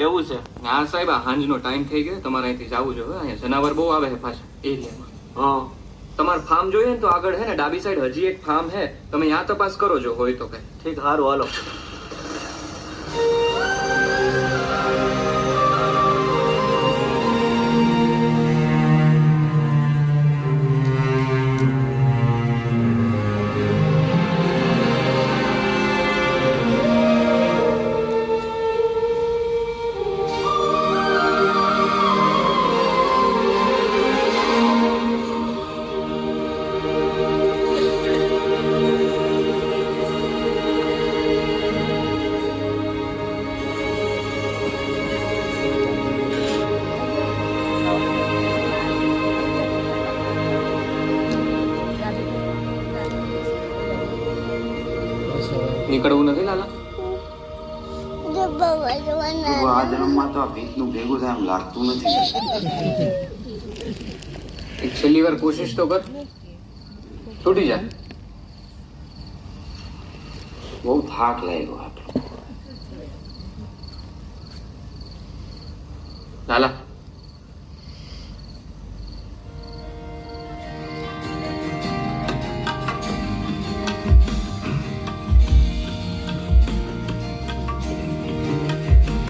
એવું છે? હા સાહેબ, આ હાંજનો ટાઈમ થઈ ગયો, તમારે અહીંથી જવું જોઈએ. અહીંયા જનાવર બહુ આવે છે પાછા એરિયામાં. હા. તમારે ફાર્મ જોઈએ ને તો આગળ છે ને ડાબી સાઈડ હજી એક ફાર્મ છે, તમે ત્યાં તપાસ કરો જો હોય તો કઈ. ઠીક, સારું, હાલો. નીકળવું નથી લાલા? આ જન્મમાં તો આ ભીતનું ભેગું થાય એમ લાગતું નથી. એક છેલ્લી વાર કોશિશ તો કર, છૂટી જા. બહુ થાક લાગ્યો. લાલા